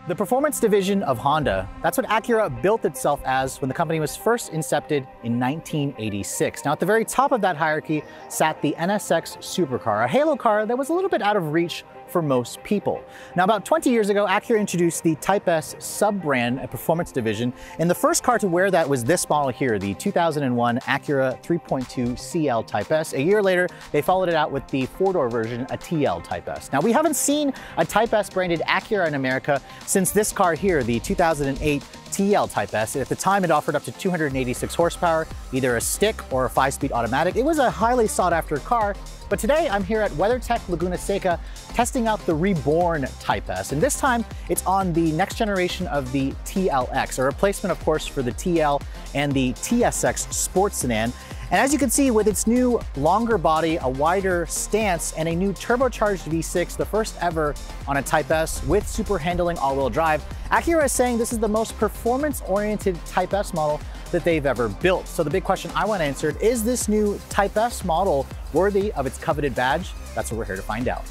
The performance division of Honda, that's what Acura built itself as when the company was first incepted in 1986. Now, at the very top of that hierarchy sat the NSX supercar, a halo car that was a little bit out of reach for most people. Now, about 20 years ago, Acura introduced the Type S sub-brand, a performance division, and the first car to wear that was this model here, the 2001 Acura 3.2 CL Type S. A year later, they followed it out with the four-door version, a TL Type S. Now, we haven't seen a Type S branded Acura in America since this car here, the 2008 TL Type S. At the time, it offered up to 286 horsepower, either a stick or a 5-speed automatic. It was a highly sought-after car, but today I'm here at WeatherTech Laguna Seca testing out the reborn Type S. And this time, it's on the next generation of the TLX, a replacement, of course, for the TL and the TSX sports sedan. And as you can see, with its new longer body, a wider stance, and a new turbocharged V6, the first ever on a Type S with super handling all-wheel drive, Acura is saying this is the most performance-oriented Type S model that they've ever built. So the big question I want answered, is this new Type S model worthy of its coveted badge? That's what we're here to find out.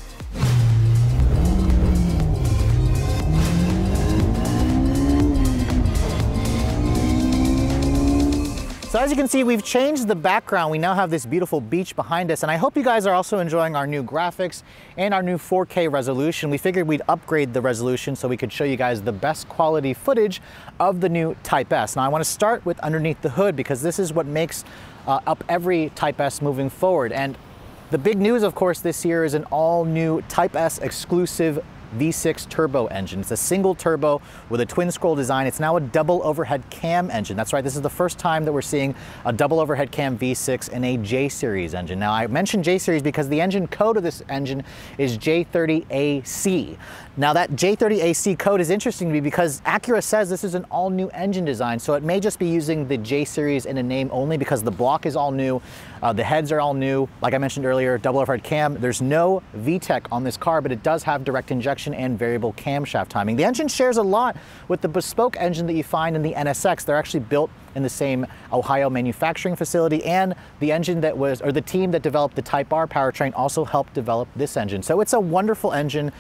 So as you can see, we've changed the background. We now have this beautiful beach behind us, and I hope you guys are also enjoying our new graphics and our new 4K resolution. We figured we'd upgrade the resolution so we could show you guys the best quality footage of the new Type S. Now I want to start with underneath the hood because this is what makes up every Type S moving forward. And the big news, of course, this year is an all-new Type S exclusive V6 turbo engine. It's a single turbo with a twin scroll design. It's now a double overhead cam engine. That's right, this is the first time that we're seeing a double overhead cam V6 in a J-Series engine. Now, I mentioned J-Series because the engine code of this engine is J30AC. Now, that J30AC code is interesting to me because Acura says this is an all-new engine design, so it may just be using the J-Series in a name only because the block is all new, the heads are all new. Like I mentioned earlier, double overhead cam. There's no VTEC on this car, but it does have direct injection and variable camshaft timing. The engine shares a lot with the bespoke engine that you find in the NSX. They're actually built in the same Ohio manufacturing facility, and the engine that was, or the team that developed the Type R powertrain also helped develop this engine. So it's a wonderful engine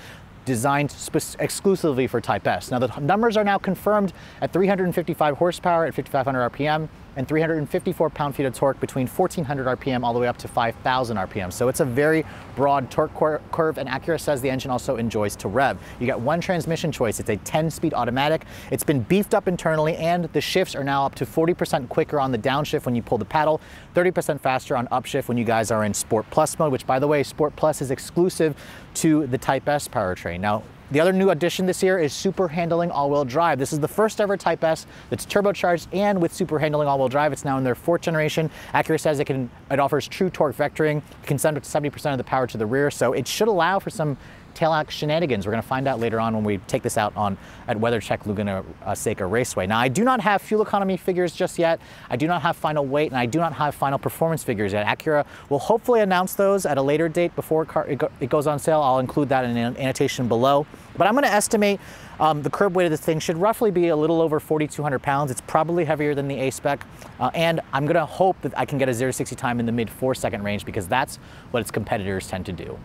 designed exclusively for Type S. Now the numbers are now confirmed at 355 horsepower at 5,500 RPM and 354 pound-feet of torque between 1,400 RPM all the way up to 5,000 RPM. So it's a very broad torque curve, and Acura says the engine also enjoys to rev. You got one transmission choice. It's a 10-speed automatic. It's been beefed up internally, and the shifts are now up to 40% quicker on the downshift when you pull the paddle, 30% faster on upshift when you guys are in Sport Plus mode, which, by the way, Sport Plus is exclusive to the Type S powertrain. Now, the other new addition this year is super handling all-wheel drive. This is the first ever Type S that's turbocharged and with super handling all-wheel drive. It's now in their 4th generation. Acura says it offers true torque vectoring. It can send up to 70% of the power to the rear, so it should allow for some tailhack shenanigans. We're going to find out later on when we take this out at WeatherTech Laguna Seca Raceway. Now, I do not have fuel economy figures just yet. I do not have final weight, and I do not have final performance figures yet. Acura will hopefully announce those at a later date before it goes on sale. I'll include that in an annotation below. But I'm going to estimate the curb weight of this thing should roughly be a little over 4,200 pounds. It's probably heavier than the A-Spec, and I'm going to hope that I can get a 0-60 time in the mid-4-second range because that's what its competitors tend to do.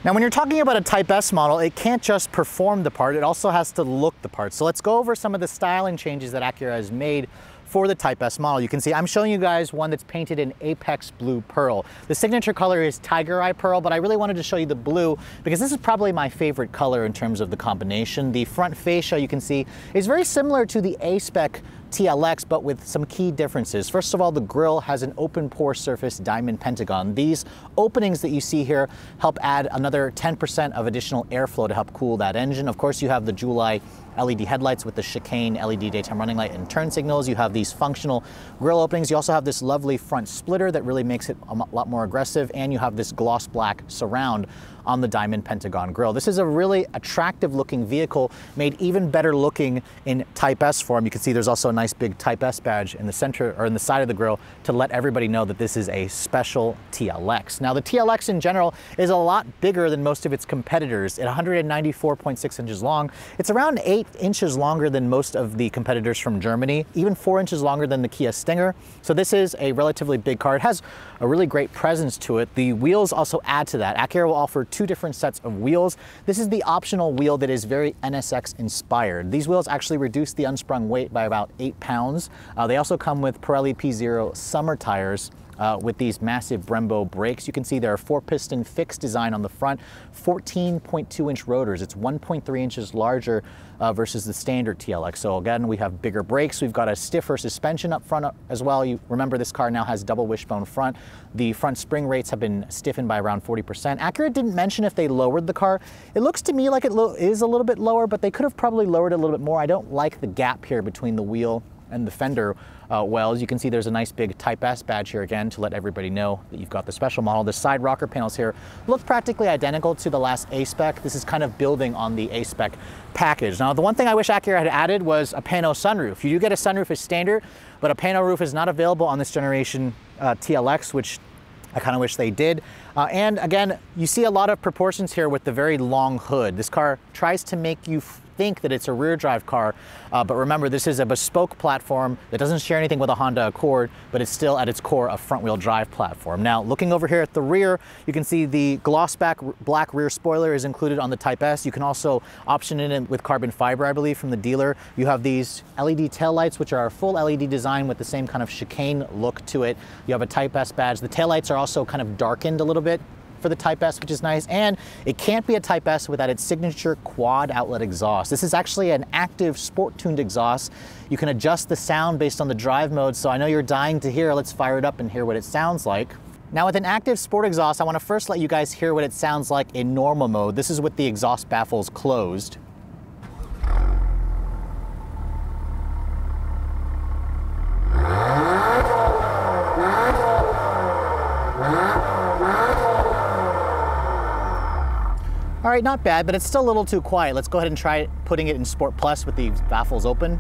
Now, when you're talking about a Type S model, it can't just perform the part, it also has to look the part. So let's go over some of the styling changes that Acura has made for the Type S model. You can see I'm showing you guys one that's painted in Apex Blue Pearl. The signature color is Tiger Eye Pearl, but I really wanted to show you the blue because this is probably my favorite color in terms of the combination. The front fascia, you can see, is very similar to the A-Spec TLX, but with some key differences. First of all, the grille has an open pore surface diamond pentagon. These openings that you see here help add another 10% of additional airflow to help cool that engine. Of course, you have the July LED headlights with the chicane LED daytime running light and turn signals. You have these functional grille openings. You also have this lovely front splitter that really makes it a lot more aggressive, and you have this gloss black surround on the diamond pentagon grille. This is a really attractive looking vehicle, made even better looking in Type S form. You can see there's also a nice big Type S badge in the center or in the side of the grille to let everybody know that this is a special TLX. Now, the TLX in general is a lot bigger than most of its competitors. At 194.6 inches long, it's around 8 inches longer than most of the competitors from Germany, even 4 inches longer than the Kia Stinger. So this is a relatively big car. It has a really great presence to it. The wheels also add to that. Acura will offer two different sets of wheels. This is the optional wheel that is very NSX inspired. These wheels actually reduce the unsprung weight by about 8 pounds. They also come with Pirelli P0 summer tires. With these massive Brembo brakes. You can see there are 4-piston fixed design on the front, 14.2-inch rotors. It's 1.3 inches larger versus the standard TLX. So again, we have bigger brakes. We've got a stiffer suspension up front as well. You remember this car now has double wishbone front. The front spring rates have been stiffened by around 40%. Acura didn't mention if they lowered the car. It looks to me like it is a little bit lower, but they could have probably lowered it a little bit more. I don't like the gap here between the wheel and the fender wells. You can see there's a nice big Type S badge here again to let everybody know that you've got the special model. The side rocker panels here look practically identical to the last A-Spec. This is kind of building on the A-Spec package. Now, the one thing I wish Acura had added was a pano sunroof. You do get a sunroof as standard, but a pano roof is not available on this generation TLX, which I kind of wish they did. And again, you see a lot of proportions here with the very long hood. This car tries to make you think that it's a rear drive car, but remember, this is a bespoke platform that doesn't share anything with a Honda Accord, but it's still at its core a front wheel drive platform. Now, looking over here at the rear, you can see the gloss black rear spoiler is included on the Type S. You can also option it in with carbon fiber, I believe, from the dealer. You have these LED taillights, which are a full LED design with the same kind of chicane look to it. You have a Type S badge. The taillights are also kind of darkened a little bit for the Type S, which is nice, and it can't be a Type S without its signature quad outlet exhaust. This is actually an active sport-tuned exhaust. You can adjust the sound based on the drive mode, so I know you're dying to hear. Let's fire it up and hear what it sounds like. Now, with an active sport exhaust, I want to first let you guys hear what it sounds like in normal mode. This is with the exhaust baffles closed. All right, not bad, but it's still a little too quiet. Let's go ahead and try putting it in Sport Plus with the baffles open.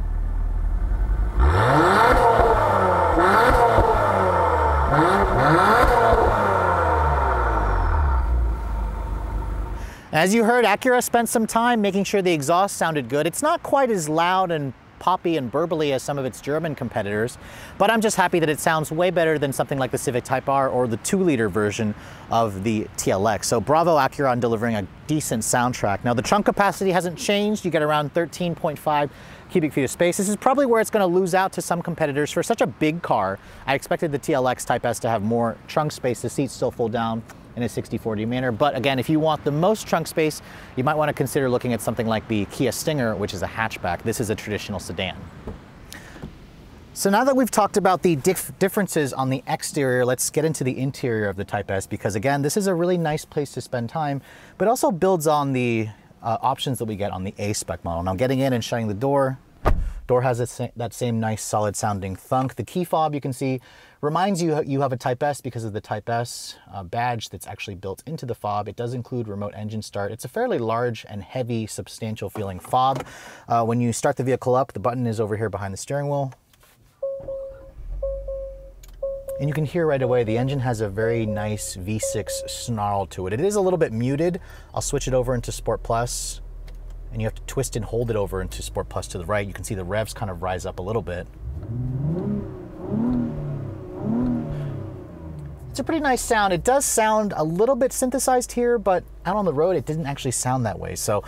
As you heard, Acura spent some time making sure the exhaust sounded good. It's not quite as loud and poppy and burbly as some of its German competitors, but I'm just happy that it sounds way better than something like the Civic Type R or the 2-liter version of the TLX. So bravo Acura on delivering a decent soundtrack. Now, the trunk capacity hasn't changed. You get around 13.5 cubic feet of space. This is probably where it's going to lose out to some competitors. For such a big car, I expected the TLX Type S to have more trunk space. The seats still fold down in a 60/40 manner. But again, if you want the most trunk space, you might want to consider looking at something like the Kia Stinger, which is a hatchback. This is a traditional sedan. So now that we've talked about the differences on the exterior, let's get into the interior of the Type S, because again, this is a really nice place to spend time, but also builds on the options that we get on the A-Spec model. Now, getting in and shutting the door has that same nice solid sounding thunk. The key fob, you can see, reminds you you have a Type S because of the Type S badge that's actually built into the fob. It does include remote engine start. It's a fairly large and heavy, substantial feeling fob. When you start the vehicle up, the button is over here behind the steering wheel. And you can hear right away, the engine has a very nice V6 snarl to it. It is a little bit muted. I'll switch it over into Sport Plus, and you have to twist and hold it over into Sport Plus to the right. You can see the revs kind of rise up a little bit. It's a pretty nice sound. It does sound a little bit synthesized here, but out on the road, it didn't actually sound that way. So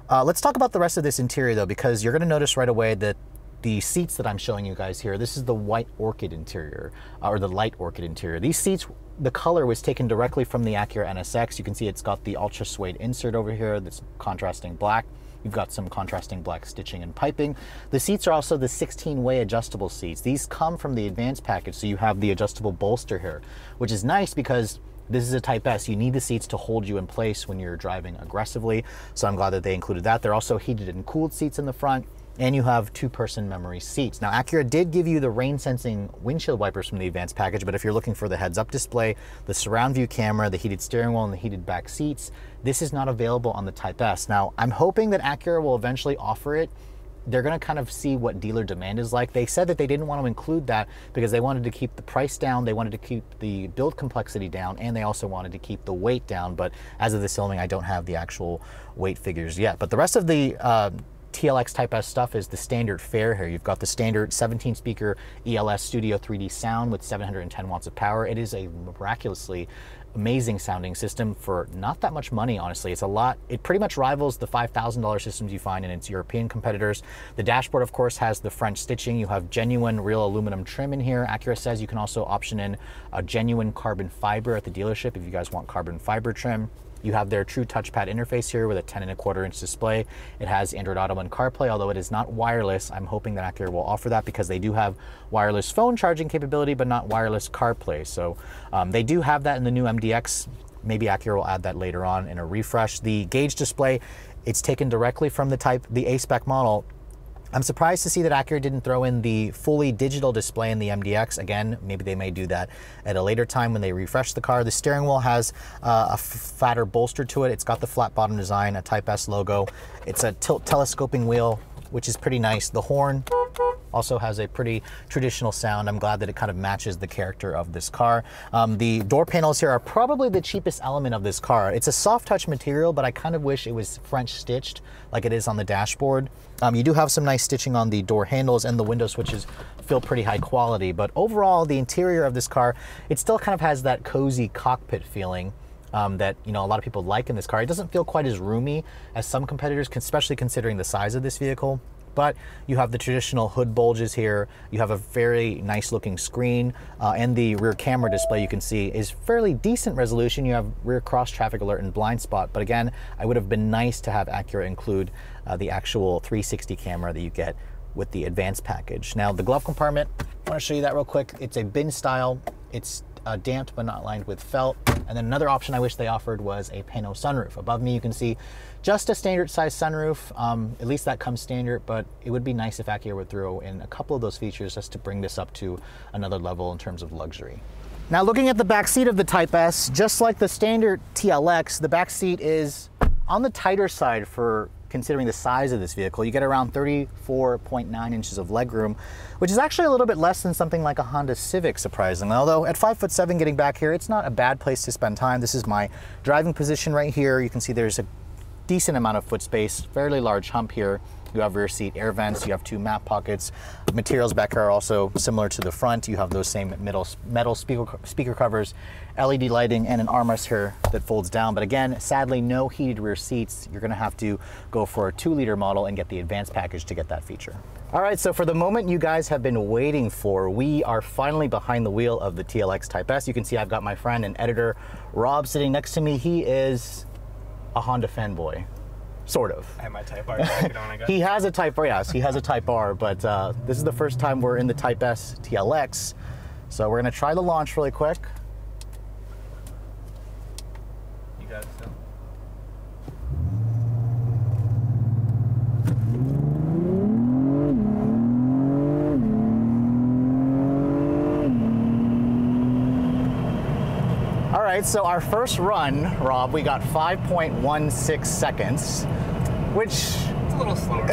let's talk about the rest of this interior though, because you're gonna notice right away that the seats that I'm showing you guys here, this is the white orchid interior, or the light orchid interior. These seats, the color was taken directly from the Acura NSX. You can see it's got the ultra suede insert over here that's contrasting black. You've got some contrasting black stitching and piping. The seats are also the 16-way adjustable seats. These come from the advanced package, so you have the adjustable bolster here, which is nice because this is a Type S. You need the seats to hold you in place when you're driving aggressively, so I'm glad that they included that. They're also heated and cooled seats in the front, and you have 2-person memory seats. Now, Acura did give you the rain-sensing windshield wipers from the advanced package, but if you're looking for the heads-up display, the surround view camera, the heated steering wheel, and the heated back seats, this is not available on the Type S. Now, I'm hoping that Acura will eventually offer it. They're gonna kind of see what dealer demand is like. They said that they didn't want to include that because they wanted to keep the price down, they wanted to keep the build complexity down, and they also wanted to keep the weight down. But as of this filming, I don't have the actual weight figures yet. But the rest of the TLX Type S stuff is the standard fare here. You've got the standard 17-speaker ELS Studio 3D sound with 710 watts of power. It is a miraculously amazing sounding system for not that much money, honestly. It's a lot. It pretty much rivals the $5,000 systems you find in its European competitors. The dashboard, of course, has the French stitching. You have genuine real aluminum trim in here. Acura says you can also option in a genuine carbon fiber at the dealership if you guys want carbon fiber trim. You have their true touchpad interface here with a 10.25-inch display. It has Android Auto and CarPlay, although it is not wireless. I'm hoping that Acura will offer that because they do have wireless phone charging capability, but not wireless CarPlay. So they do have that in the new MDX. Maybe Acura will add that later on in a refresh. The gauge display, it's taken directly from the A-Spec model. I'm surprised to see that Acura didn't throw in the fully digital display in the MDX. Again, maybe they may do that at a later time when they refresh the car. The steering wheel has a fatter bolster to it. It's got the flat bottom design, a Type S logo. It's a tilt telescoping wheel, which is pretty nice. The horn also has a pretty traditional sound. I'm glad that it kind of matches the character of this car. The door panels here are probably the cheapest element of this car. It's a soft touch material, but I kind of wish it was French stitched like it is on the dashboard. You do have some nice stitching on the door handles, and the window switches feel pretty high quality. But overall, the interior of this car, it still kind of has that cozy cockpit feeling that, you know, a lot of people like in this car. It doesn't feel quite as roomy as some competitors, especially considering the size of this vehicle. But you have the traditional hood bulges here. You have a very nice looking screen, and the rear camera display you can see is fairly decent resolution. You have rear cross traffic alert and blind spot, but again, it would have been nice to have Acura include the actual 360 camera that you get with the advanced package. Now the glove compartment, I want to show you that real quick. It's a bin style. It's damped but not lined with felt. And then another option I wish they offered was a pano sunroof. Above me you can see just a standard size sunroof. At least that comes standard, but it would be nice if Acura would throw in a couple of those features just to bring this up to another level in terms of luxury. Now looking at the back seat of the Type S, just like the standard TLX, the back seat is on the tighter side for considering the size of this vehicle. You get around 34.9 inches of legroom, which is actually a little bit less than something like a Honda Civic, surprisingly. Although at 5'7", getting back here, it's not a bad place to spend time. This is my driving position right here. You can see there's a decent amount of foot space, fairly large hump here. You have rear seat air vents, you have 2 map pockets. Materials back here are also similar to the front. You have those same metal speaker covers, LED lighting, and an armrest here that folds down. But again, sadly, no heated rear seats. You're gonna have to go for a 2-liter model and get the advanced package to get that feature. All right, so for the moment you guys have been waiting for, we are finally behind the wheel of the TLX Type S. You can see I've got my friend and editor, Rob, sitting next to me. He is a Honda fanboy. Sort of. I have my Type R jacket on, I guess. He has a Type R, yes, he has a Type R, but this is the first time we're in the Type S TLX. So we're gonna try the launch really quick. You got it still? All right, so our first run, Rob, we got 5.16 seconds, which... It's a little slower.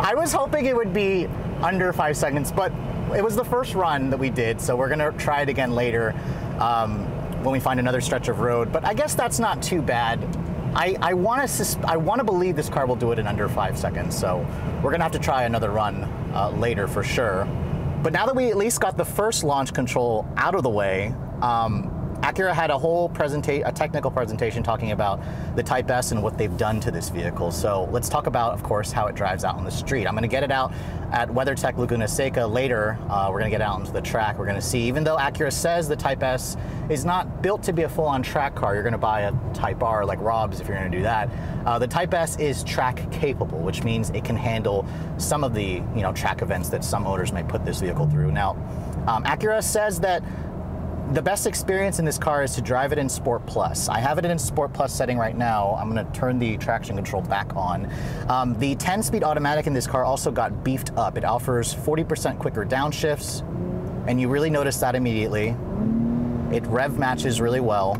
I was hoping it would be under 5 seconds, but it was the first run that we did, so we're gonna try it again later when we find another stretch of road, but I guess that's not too bad. I want to believe this car will do it in under 5 seconds, so we're gonna have to try another run later for sure. But now that we at least got the first launch control out of the way, Acura had a whole technical presentation talking about the Type S and what they've done to this vehicle. So let's talk about, of course, how it drives out on the street. I'm gonna get it out at WeatherTech Laguna Seca later. We're gonna get out into the track. We're gonna see, even though Acura says the Type S is not built to be a full-on track car, you're gonna buy a Type R like Rob's if you're gonna do that. The Type S is track capable, which means it can handle some of the track events that some owners may put this vehicle through. Now, Acura says that the best experience in this car is to drive it in Sport Plus. I have it in Sport Plus setting right now. I'm gonna turn the traction control back on. The 10-speed automatic in this car also got beefed up. It offers 40% quicker downshifts, and you really notice that immediately. It rev matches really well.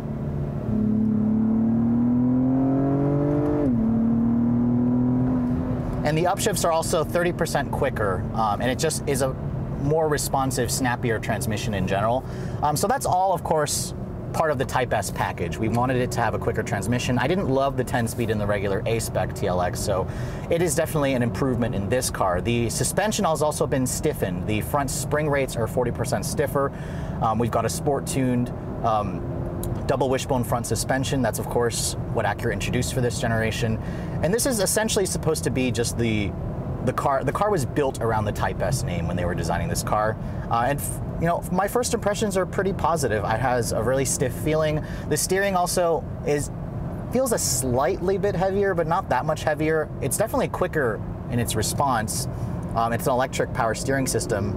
And the upshifts are also 30% quicker, and it just is a more responsive, snappier transmission in general. So that's all, of course, part of the Type S package. We wanted it to have a quicker transmission. I didn't love the 10-speed in the regular A-Spec TLX, so it is definitely an improvement in this car. The suspension has also been stiffened. The front spring rates are 40% stiffer. We've got a sport-tuned double wishbone front suspension. That's of course what Acura introduced for this generation. And this is essentially supposed to be just the car. The car was built around the Type S name when they were designing this car. You know, my first impressions are pretty positive. It has a really stiff feeling. The steering also feels a slightly bit heavier, but not that much heavier. It's definitely quicker in its response. It's an electric power steering system.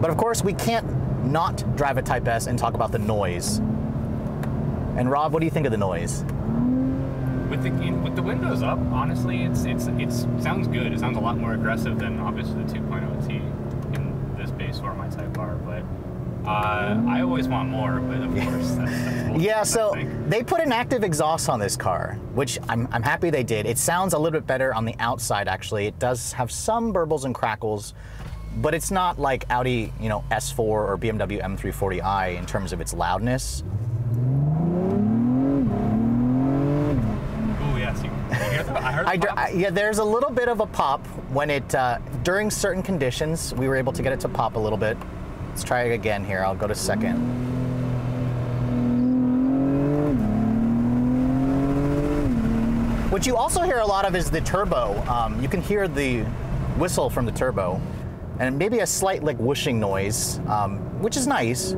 But of course, we can't not drive a Type S and talk about the noise. And Rob, what do you think of the noise? With the windows up, honestly, it sounds good. It sounds a lot more aggressive than obviously the 2.0 T in this base format Type R, but I always want more, but of course that's yeah, so they put an active exhaust on this car, which I'm happy they did. It sounds a little bit better on the outside, actually. It does have some burbles and crackles, but it's not like Audi, you know, S4 or BMW M340i in terms of its loudness. Oh yes, you hear that? I heard the yeah, there's a little bit of a pop when it, during certain conditions, we were able to get it to pop a little bit. Let's try it again here. I'll go to second. What you also hear a lot of is the turbo. You can hear the whistle from the turbo, and maybe a slight like whooshing noise, which is nice.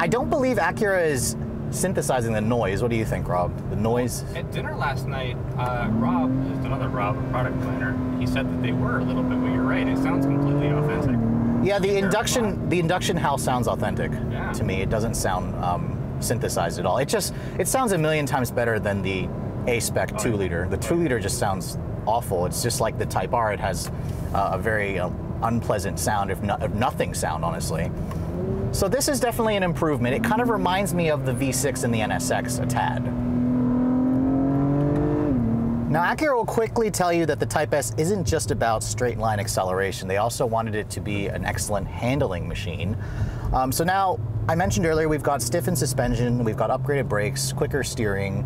I don't believe Acura is synthesizing the noise. What do you think, Rob? The noise? At dinner last night, Rob, another Rob, a product planner, he said that they were a little bit, but you're right, it sounds completely authentic. Yeah, the induction house sounds authentic to me. It doesn't sound synthesized at all. It sounds a million times better than the A-Spec 2-liter. The 2-liter just sounds awful. It's just like the Type R. It has a very unpleasant sound, if nothing sound, honestly. So this is definitely an improvement. It kind of reminds me of the V6 and the NSX a tad. Now, Acura will quickly tell you that the Type S isn't just about straight line acceleration. They also wanted it to be an excellent handling machine. So now, I mentioned earlier, we've got stiffened suspension, we've got upgraded brakes, quicker steering,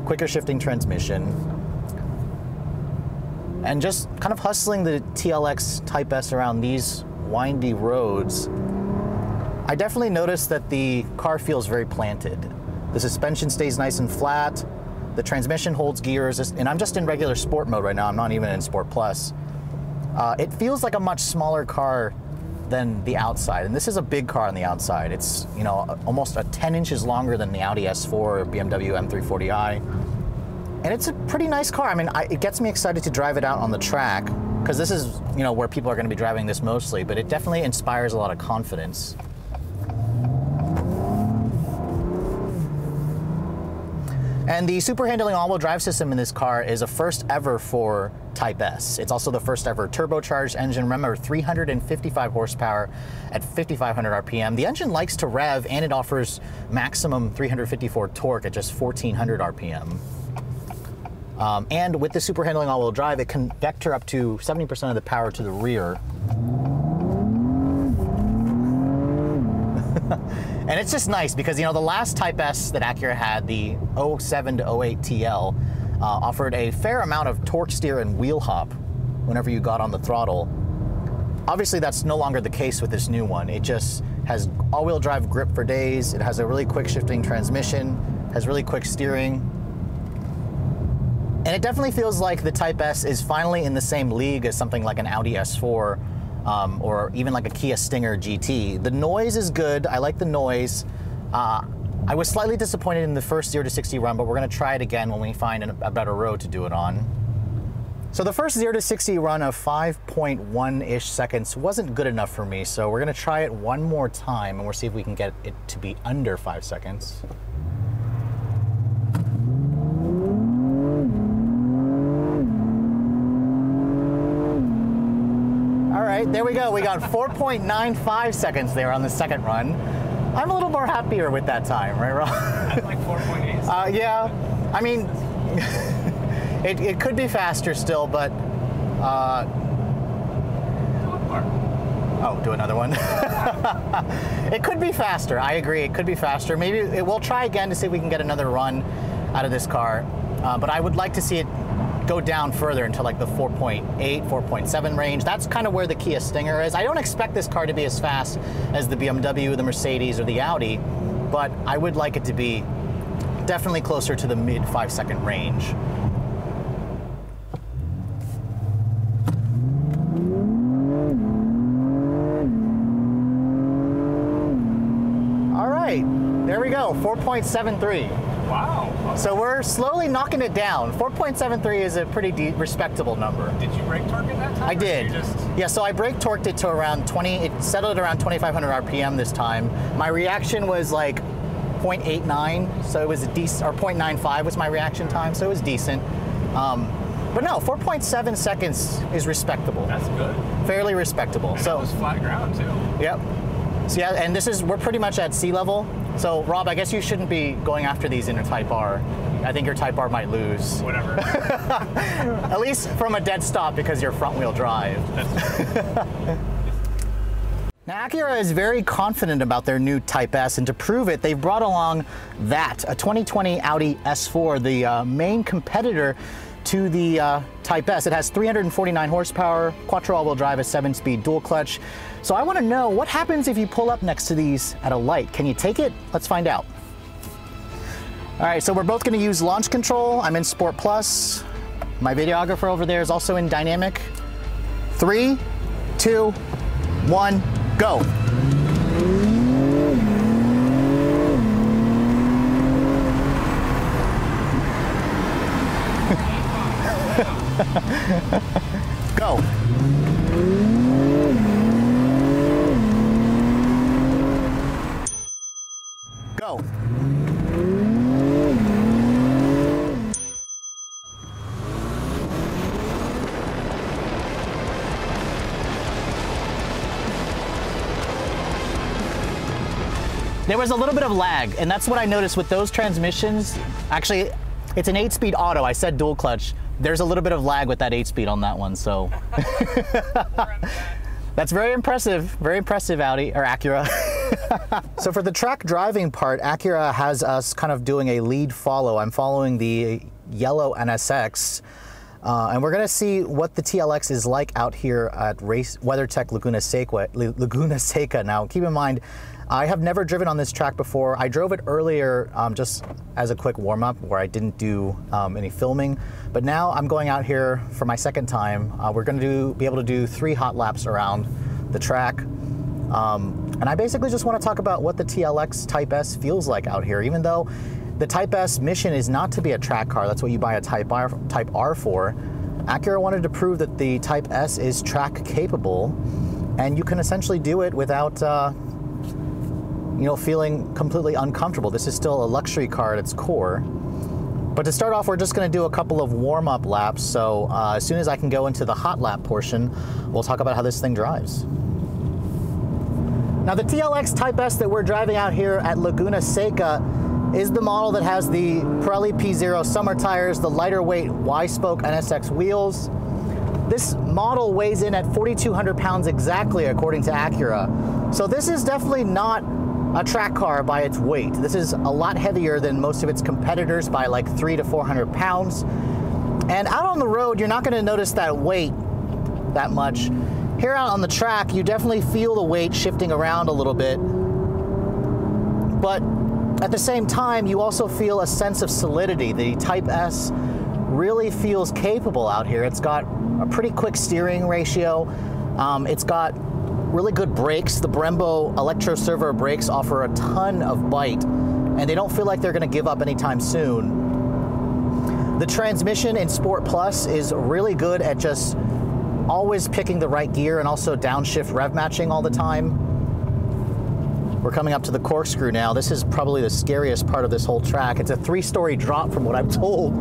quicker shifting transmission, and just kind of hustling the TLX Type S around these windy roads. I definitely noticed that the car feels very planted. The suspension stays nice and flat. The transmission holds gears, and I'm just in regular sport mode right now. I'm not even in Sport Plus. It feels like a much smaller car than the outside, and this is a big car on the outside. It's, you know, almost 10 inches longer than the Audi S4 or BMW M340i, and it's a pretty nice car. I mean, it gets me excited to drive it out on the track, because this is, you know, where people are going to be driving this mostly, but it definitely inspires a lot of confidence. And the super handling all-wheel drive system in this car is a first ever for Type S. It's also the first ever turbocharged engine. Remember, 355 horsepower at 5,500 RPM. The engine likes to rev, and it offers maximum 354 torque at just 1,400 RPM. And with the super handling all-wheel drive, it can vector up to 70% of the power to the rear. And it's just nice because, you know, the last Type S that Acura had, the 07 to 08 TL, offered a fair amount of torque steer and wheel hop whenever you got on the throttle. Obviously, that's no longer the case with this new one. It just has all-wheel drive grip for days. It has a really quick shifting transmission, has really quick steering. And it definitely feels like the Type S is finally in the same league as something like an Audi S4, or even like a Kia Stinger GT. The noise is good. I like the noise. I was slightly disappointed in the first 0 to 60 run, but we're going to try it again when we find a better road to do it on. So the first 0 to 60 run of 5.1-ish seconds wasn't good enough for me, so we're going to try it one more time, and we'll see if we can get it to be under 5 seconds. There we go. We got 4.95 seconds there on the second run. I'm a little more happier with that time, right, Rob? I'd like 4.8. Yeah. I mean, it could be faster still, but... Oh, do another one. It could be faster. I agree. It could be faster. Maybe we'll try again to see if we can get another run out of this car. But I would like to see it go down further into like the 4.8, 4.7 range. That's kind of where the Kia Stinger is. I don't expect this car to be as fast as the BMW, the Mercedes, or the Audi, but I would like it to be definitely closer to the mid 5-second range. All right, there we go, 4.73. Wow. So we're slowly knocking it down. 4.73 is a pretty respectable number. Did you brake torque it that time? I did. Yeah, so I brake torqued it to around 20, it settled around 2,500 RPM this time. My reaction was like 0.89, so it was a decent, or 0.95 was my reaction time, so it was decent. But no, 4.7 seconds is respectable. That's good. Fairly respectable. And so that was flat ground too. Yep. So yeah, and we're pretty much at sea level. So Rob, I guess you shouldn't be going after these in your Type R. I think your Type R might lose. Whatever. At least from a dead stop because you're front wheel drive. Now Acura is very confident about their new Type S, and to prove it, they've brought along a 2020 Audi S4, the main competitor to the Type S. It has 349 horsepower, quattro all-wheel drive, a 7-speed dual clutch. So I want to know what happens if you pull up next to these at a light. Can you take it? Let's find out. All right, so we're both going to use launch control. I'm in Sport Plus. My videographer over there is also in Dynamic. 3, 2, 1, go. Go. Go. There was a little bit of lag, and that's what I noticed with those transmissions. Actually, it's an 8-speed auto. I said dual clutch. There's a little bit of lag with that 8-speed on that one, so. That's very impressive, Audi, or Acura. So for the track driving part, Acura has us kind of doing a lead follow. I'm following the yellow NSX, and we're gonna see what the TLX is like out here at WeatherTech Laguna Seca. Now, keep in mind, I have never driven on this track before. I drove it earlier just as a quick warm-up where I didn't do any filming, but now I'm going out here for my second time. We're gonna be able to do 3 hot laps around the track. And I basically just want to talk about what the TLX Type S feels like out here, even though the Type S mission is not to be a track car. That's what you buy a Type R for. Acura wanted to prove that the Type S is track capable, and you can essentially do it without feeling completely uncomfortable. This is still a luxury car at its core. But to start off, we're just going to do a couple of warm-up laps. So as soon as I can go into the hot lap portion, we'll talk about how this thing drives. Now the TLX Type S that we're driving out here at Laguna Seca is the model that has the Pirelli P0 summer tires, the lighter weight Y-spoke NSX wheels. This model weighs in at 4,200 pounds exactly, according to Acura. So this is definitely not a track car by its weight. This is a lot heavier than most of its competitors by like 300 to 400 pounds. And out on the road, you're not going to notice that weight that much. Here out on the track, you definitely feel the weight shifting around a little bit. But at the same time, you also feel a sense of solidity. The Type S really feels capable out here. It's got a pretty quick steering ratio. It's got really good brakes. The Brembo Electro Servo brakes offer a ton of bite, and they don't feel like they're going to give up anytime soon. The transmission in Sport Plus is really good at just always picking the right gear and also downshift rev matching all the time. We're coming up to the corkscrew now. This is probably the scariest part of this whole track. It's a 3-story drop from what I'm told.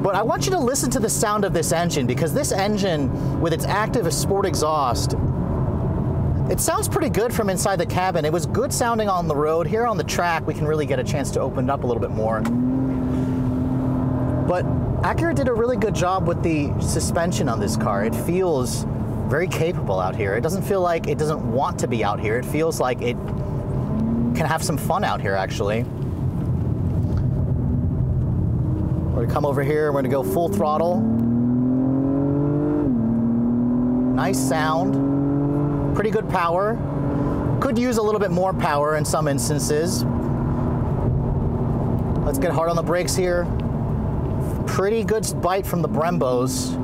But I want you to listen to the sound of this engine, because this engine, with its active sport exhaust, it sounds pretty good from inside the cabin. It was good sounding on the road. Here on the track, we can really get a chance to open it up a little bit more. But Acura did a really good job with the suspension on this car. It feels very capable out here. It doesn't feel like it doesn't want to be out here. It feels like it can have some fun out here, actually. We're gonna come over here, we're gonna go full throttle. Nice sound, pretty good power. Could use a little bit more power in some instances. Let's get hard on the brakes here. Pretty good bite from the Brembos.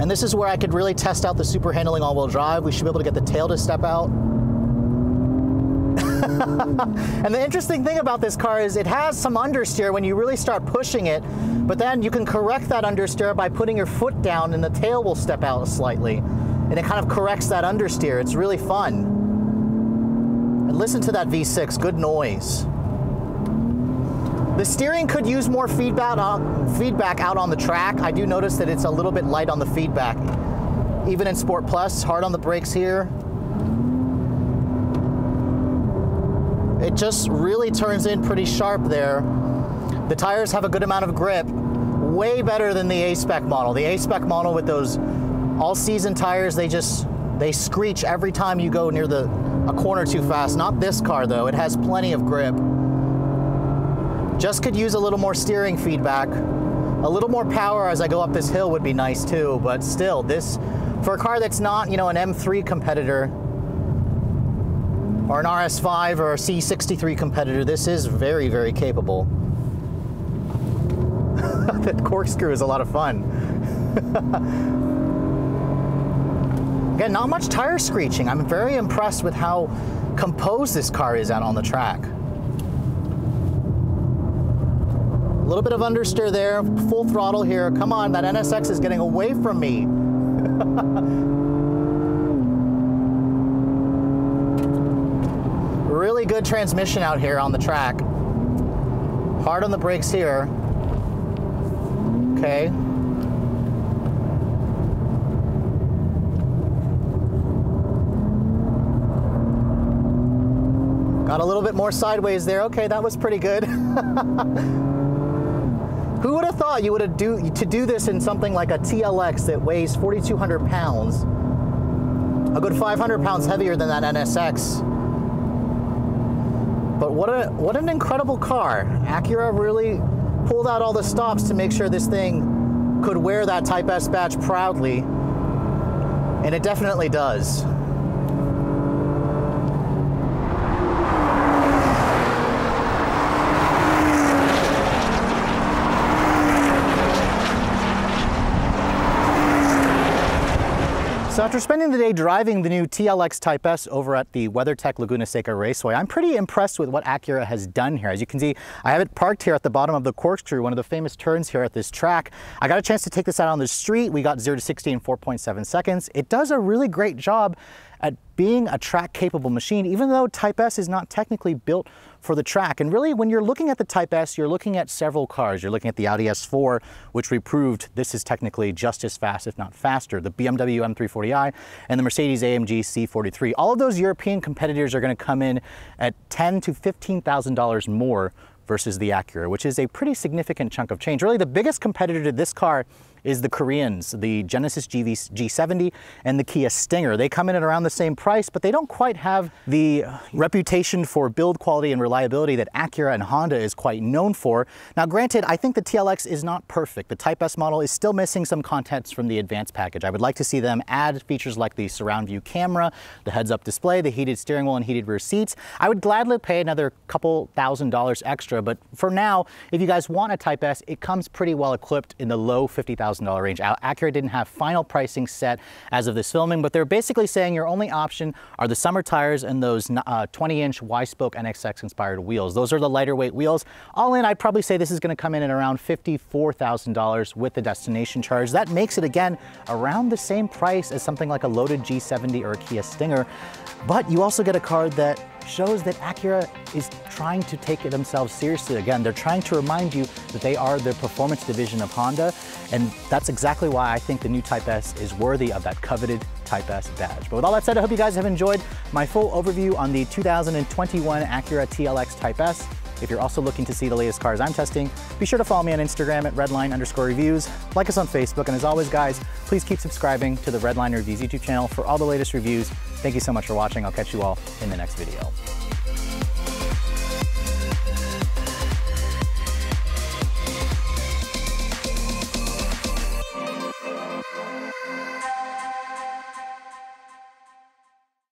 And this is where I could really test out the super handling all-wheel drive. We should be able to get the tail to step out. And the interesting thing about this car is it has some understeer when you really start pushing it, but then you can correct that understeer by putting your foot down and the tail will step out slightly. And it kind of corrects that understeer. It's really fun. And listen to that V6, good noise. The steering could use more feedback out on the track. I do notice that it's a little bit light on the feedback. Even in Sport Plus, hard on the brakes here. It just really turns in pretty sharp there. The tires have a good amount of grip, way better than the A-Spec model. The A-Spec model with those all-season tires, they screech every time you go near a corner too fast. Not this car though, it has plenty of grip. Just could use a little more steering feedback. A little more power as I go up this hill would be nice too, but still, this, for a car that's not, you know, an M3 competitor, or an RS5 or a C63 competitor, this is very, very capable. That corkscrew is a lot of fun. Again, not much tire screeching. I'm very impressed with how composed this car is out on the track. A little bit of understeer there, full throttle here. Come on, that NSX is getting away from me. Really good transmission out here on the track. Hard on the brakes here. Okay. Got a little bit more sideways there. Okay, that was pretty good. Who would have thought you would have to do this in something like a TLX that weighs 4,200 pounds, a good 500 pounds heavier than that NSX. But what an incredible car. Acura really pulled out all the stops to make sure this thing could wear that Type S badge proudly, and it definitely does. So after spending the day driving the new TLX Type S over at the WeatherTech Laguna Seca Raceway, I'm pretty impressed with what Acura has done here. As you can see, I have it parked here at the bottom of the corkscrew, one of the famous turns here at this track. I got a chance to take this out on the street. We got 0 to 60 in 4.7 seconds. It does a really great job at being a track-capable machine, even though Type S is not technically built for the track. And really, when you're looking at the Type S, you're looking at several cars. You're looking at the Audi S4, which we proved this is technically just as fast, if not faster, the BMW M340i, and the Mercedes-AMG C43. All of those European competitors are going to come in at $10,000 to $15,000 more versus the Acura, which is a pretty significant chunk of change. Really, the biggest competitor to this car is the Koreans, the Genesis G70 and the Kia Stinger. They come in at around the same price, but they don't quite have the reputation for build quality and reliability that Acura and Honda is quite known for. Now granted, I think the TLX is not perfect. The Type S model is still missing some contents from the advanced package. I would like to see them add features like the surround view camera, the heads-up display, the heated steering wheel and heated rear seats. I would gladly pay another couple $1,000s extra, but for now, if you guys want a Type S, it comes pretty well equipped in the low $50,000 range. Acura didn't have final pricing set as of this filming, but they're basically saying your only option are the summer tires and those 20-inch Y-spoke NXX inspired wheels. Those are the lighter weight wheels. All in, I'd probably say this is going to come in at around $54,000 with the destination charge. That makes it, again, around the same price as something like a loaded G70 or a Kia Stinger, but you also get a car that shows that Acura is trying to take themselves seriously again. They're trying to remind you that they are the performance division of Honda, and that's exactly why I think the new Type S is worthy of that coveted Type S badge. But with all that said, I hope you guys have enjoyed my full overview on the 2021 Acura TLX Type S. If you're also looking to see the latest cars I'm testing, be sure to follow me on Instagram at Redline_reviews, like us on Facebook, and as always guys, please keep subscribing to the Redline Reviews YouTube channel for all the latest reviews. Thank you so much for watching. I'll catch you all in the next video.